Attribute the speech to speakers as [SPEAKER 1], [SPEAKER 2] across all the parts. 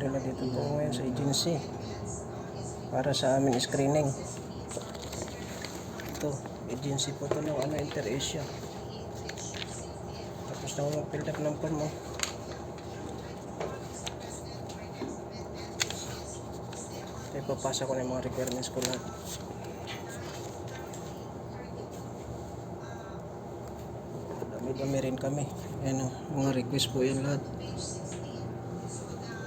[SPEAKER 1] pala dito po ngayon sa agency para sa amin screening. Ito, agency po ito ng Inter-Asia. Tapos na ako mag-fill up ng form. Ito, ipapasa ko na yung mga requirements ko lahat. Dami rin kami. Ayan o, mga request po yan lahat.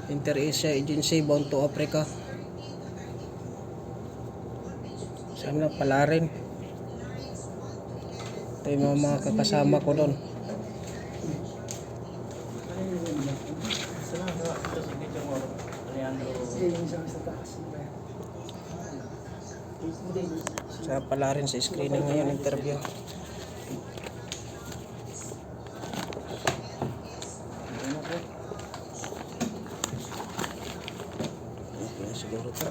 [SPEAKER 1] Inter-Asia Agency bound to Africa. Sana pala rin. Ito yung mga kakasama ko doon. Sana pala rin sa screening ngayon, interview. Okay, siguro ito.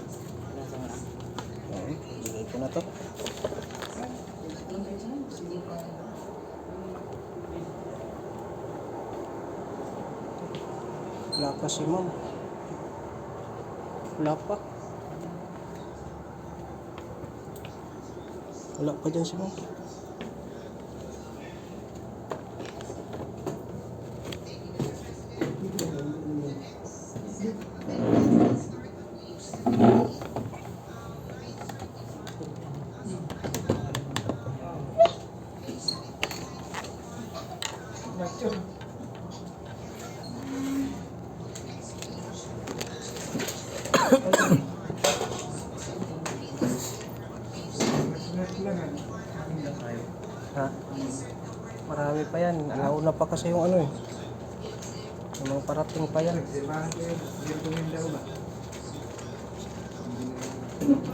[SPEAKER 1] Bigay ko na to. Wala pa si ma'am. Wala pa. Wala pa dyan si ma'am. Ha? Marami pa yan. Nauna pa kasi yung ano eh. Yung mga parating pa yan.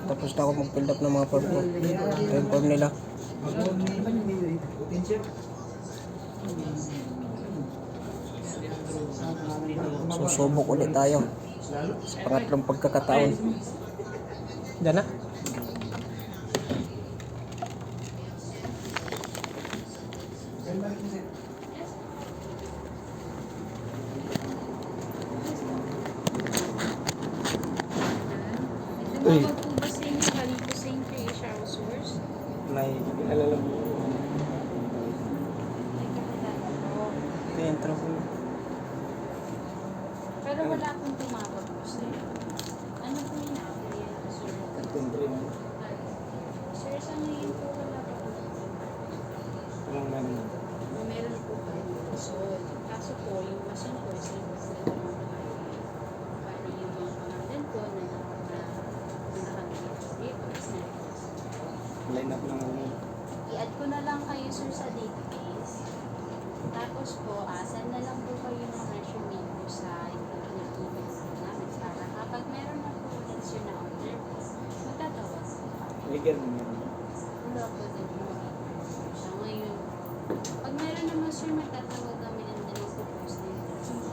[SPEAKER 1] Tapos na ako mag-fill up ng mga form ko. Ito yung form nila. Susubok ulit tayo sa pangatlong pagkakataon. Diyan na.
[SPEAKER 2] Uy. Po ba sa inyo galing po sa Inter-Asia Outsource?
[SPEAKER 1] May alala mo.
[SPEAKER 2] May kakilala po.
[SPEAKER 1] Ito yung intro ko.
[SPEAKER 2] Pero wala pong tumawag po sa inyo. Ano po yung natin, sir? Sir, sa ngayon po wala pa po. Meron po pa rin kaso. Kaso po, yung masin po, sa inyo po na paano yung mga pangalan po na
[SPEAKER 1] Line up lang ako.
[SPEAKER 2] i-add ko na lang kayo, sir, sa database. Tapos po, send na lang po kayo ng resume po sa email namin para kapag meron na po ulit sir na order po, magtatawag po kami.
[SPEAKER 1] Legal mo yan.
[SPEAKER 2] Wala po din po. So ngayon, pag meron naman sir, magtatawag kami and then mag-post na yung resume.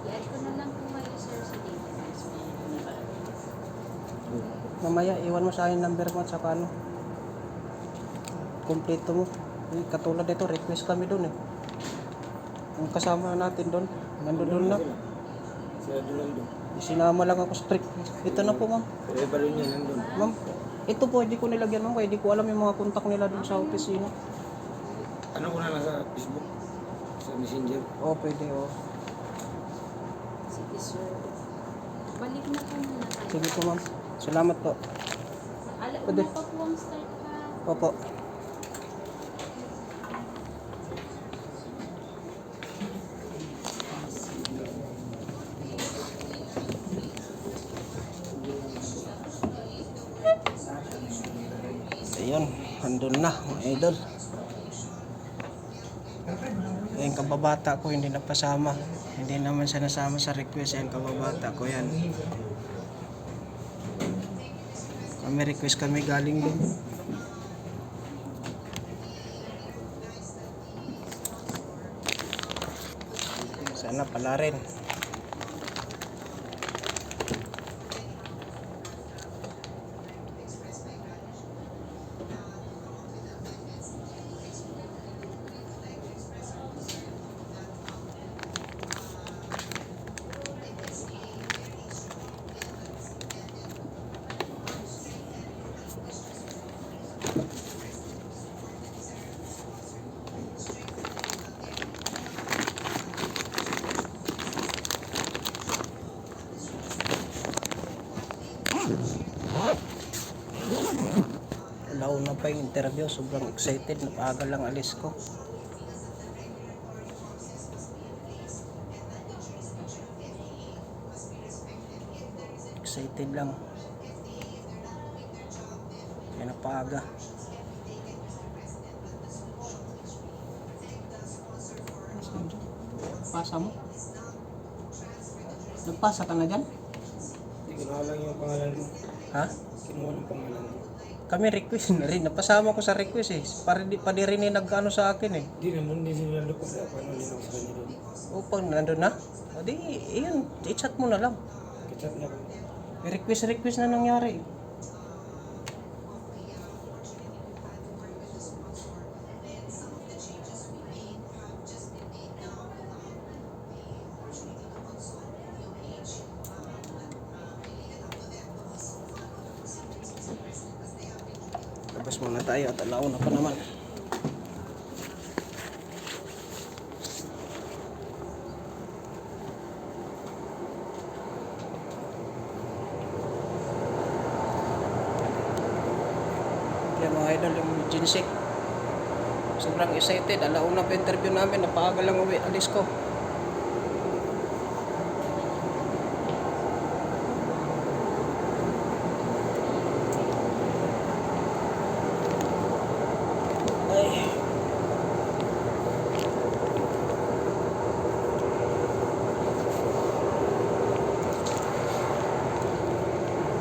[SPEAKER 2] I-add ko na lang po kayo, sir, sa database.
[SPEAKER 1] Mamaya, iwan mo sa akin number mo at saka ano. Kompleto mo. Katulad nito, request kami doon eh. Ang kasama natin doon, nandun na.
[SPEAKER 3] Sila doon doon.
[SPEAKER 1] Sinama lang ako strict. Ito na po ma'am.
[SPEAKER 3] Pero iba rin yan nandun.
[SPEAKER 1] Ma'am, ito po, hindi ko nilagyan ma'am. Kaya hindi ko alam yung mga kontak nila doon sa opisina.
[SPEAKER 3] Ano ko na lang sa Facebook? Sa Messenger?
[SPEAKER 1] Oo, pwede oo.
[SPEAKER 2] Sige, sir. Balik na po muna tayo.
[SPEAKER 1] Sige po ma'am. Salamat po.
[SPEAKER 2] Una pa po ang start ka.
[SPEAKER 1] Opo. Ayun, andun na mga idol. Yung kababata ko hindi napasama. Hindi naman siya nasama sa request. Yung kababata ko yan. May request kami galing doon. Sana pala rin. Alauna pa yung interview. Sobrang excited. Napaaga lang alis ko. Excited lang. Kaya napaaga. Pasa mo? Nagpasa ka na dyan?
[SPEAKER 3] Hindi ko lang yung pangalan mo.
[SPEAKER 1] Ha?
[SPEAKER 3] Kinuha ng pangalan mo.
[SPEAKER 1] Kami request na rin. Napasama ko sa request eh. Para di pa di rin eh nag-ano sa akin eh.
[SPEAKER 3] Hindi naman, hindi sila lupag. Paano din ako sa kanya doon?
[SPEAKER 1] Upang nandun na. O di, yun. I-chat mo na lang.
[SPEAKER 3] Kachat na ako.
[SPEAKER 1] Request na nangyari. Labas muna tayo at alauna pa naman. Kaya mga idol, yung Ginsek, sobrang excited. Alauna pa interview namin, napaaga lang uwi, alis ko. Ay.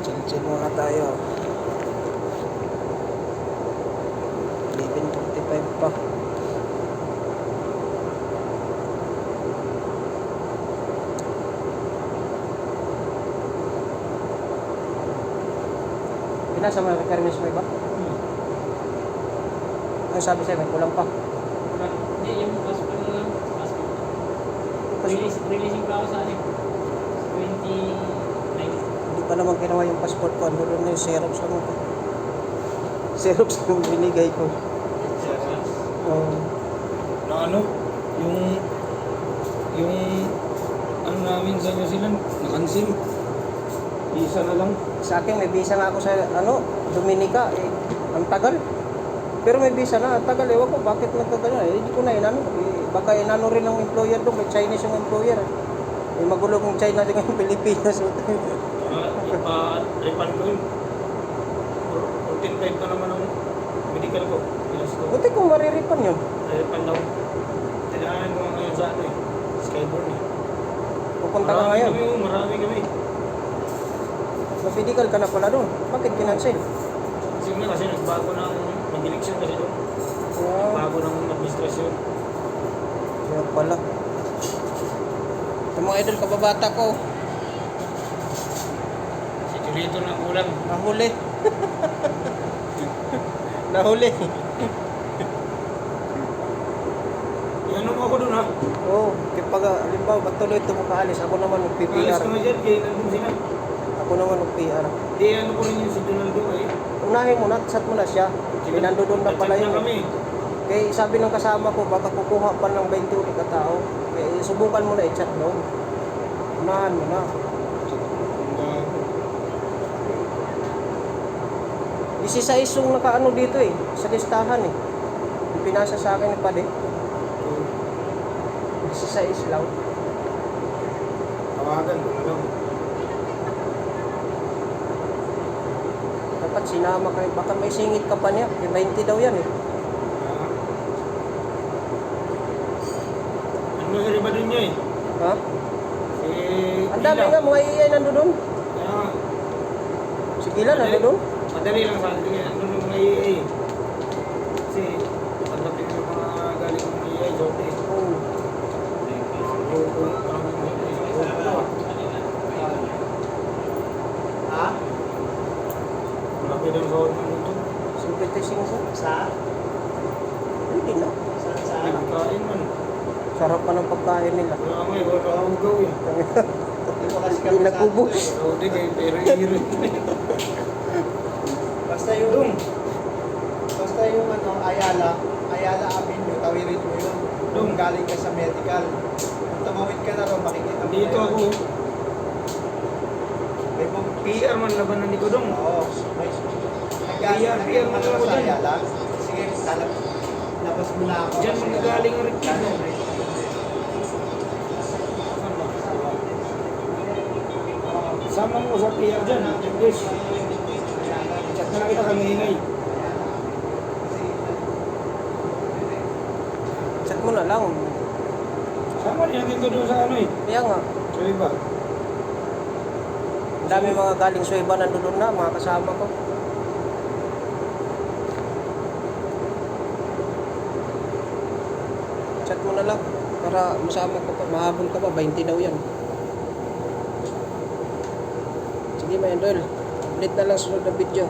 [SPEAKER 1] Chill-chill muna tayo. 11:45 pa. Pinasa mo na requirements mo iba? Ano sabi sa'yo? May kulang pa.
[SPEAKER 4] Hindi, yung passport na lang. Passport. Releasing pa ako sa akin. 29.
[SPEAKER 1] Hindi pa naman ginawa yung passport ko. Ano doon na yung Xerox ano ko. Xerox yung binigay ko.
[SPEAKER 3] Na ano? Yung ano namin sa New Zealand, na-cancel. Isa na lang.
[SPEAKER 1] Sa akin may visa nga ako sa Dominica. Ang tagal. Pero may visa na, tagal ewan ko bakit nagkagano hindi ko na inano. Baka inano rin ng employer doon, may Chinese yung employer. May magulo kong China din yung Pilipinas.
[SPEAKER 3] Ipa-refund ko yun. 14.5 pa naman ang medical ko. Yes, ko.
[SPEAKER 1] Buti kung mariripan yun.
[SPEAKER 3] Refund daw. Tinangan ko ngayon sa ano eh. Skyborn eh.
[SPEAKER 1] Pupunta ka ngayon.
[SPEAKER 3] Marami kami.
[SPEAKER 1] Mapidikal ka na pala doon. Bakit kinansel?
[SPEAKER 3] Kasi nga kasi nagbago ng mag-eleksyon kasi doon. Bago ng administrasyon.
[SPEAKER 1] Kaya pala. Sa mga idol, kababata ko,
[SPEAKER 3] Si Julito ng kulang.
[SPEAKER 1] nahuli. Nahuli.
[SPEAKER 3] Ano mo ako doon ha?
[SPEAKER 1] Oo, kapag halimbawa, ba't tuloy ito makaalis? Ako naman
[SPEAKER 3] Alis
[SPEAKER 1] mag-PPR.
[SPEAKER 3] ka nga dyan, kaya nandun sila.
[SPEAKER 1] Ako naman mag-PR.
[SPEAKER 3] Di ano ko rin yung si Donaldo eh.
[SPEAKER 1] Unahin mo na, chat mo na siya. Pinando doon na pala
[SPEAKER 3] Chat
[SPEAKER 1] yun.
[SPEAKER 3] na kami.
[SPEAKER 1] Kaya sabi ng kasama ko, baka kukuha pa ng 20 ulit ka tao. Kaya subukan mo na i-chat doon. Unahan mo na. 16 yung nakaano dito eh, sa listahan eh. Yung pinasa sa akin ni Pade. 16 lang.
[SPEAKER 3] Tawagan ko na lang.
[SPEAKER 1] Dapat sinama kayo, baka may singit ka pa niya. Yung 20 daw yan eh.
[SPEAKER 3] Ano yung iba din niya eh?
[SPEAKER 1] Ha?
[SPEAKER 3] Si
[SPEAKER 1] Ang dami
[SPEAKER 3] Ila.
[SPEAKER 1] nga, mga iay nando doon.
[SPEAKER 3] Kaya nga,
[SPEAKER 1] Si Gila nando doon.
[SPEAKER 3] madali lang sa atin yan. Ano yung mga EA? Kasi tanggapin yung mga galing ng EA. Jote.
[SPEAKER 1] Oo.
[SPEAKER 4] Ha?
[SPEAKER 3] Malaki daw sa huwag ng ito.
[SPEAKER 1] 55
[SPEAKER 4] Sa?
[SPEAKER 1] Hindi na.
[SPEAKER 4] Sa?
[SPEAKER 3] Hindi kain man.
[SPEAKER 1] Sarap pa ng pagkain nila.
[SPEAKER 3] Kaya nga, wala akong gawin.
[SPEAKER 1] Hindi nagubos.
[SPEAKER 3] Jote kay pero-iro.
[SPEAKER 4] Basta yung ano, Ayala Avenue, tawirin mo yun. Doon galing ka sa medical. Kung tumawid ka na ron, makikita mo
[SPEAKER 3] Dito
[SPEAKER 4] na yun.
[SPEAKER 3] ako.
[SPEAKER 4] May
[SPEAKER 3] PR man labanan ni Kodong.
[SPEAKER 4] Oo, may
[SPEAKER 3] PR mo
[SPEAKER 4] ka
[SPEAKER 3] ako
[SPEAKER 4] sa
[SPEAKER 3] dyan.
[SPEAKER 4] Ayala. Sige, labas mo na ako.
[SPEAKER 3] Diyan magagaling ang reklamo. Sama mo sa PR dyan. Yes. Chat na lang kita kami ingay.
[SPEAKER 1] Chat mo na lang.
[SPEAKER 3] Sama niya dito doon sa ano eh.
[SPEAKER 1] Kaya nga,
[SPEAKER 3] So iba.
[SPEAKER 1] ang dami mga galing Sueva nandun na, mga kasama ko. Chat mo na lang para masama ko pa. Mahabol ka pa, 20 daw yan. Sige, may idol. Ulit na lang sunod na video.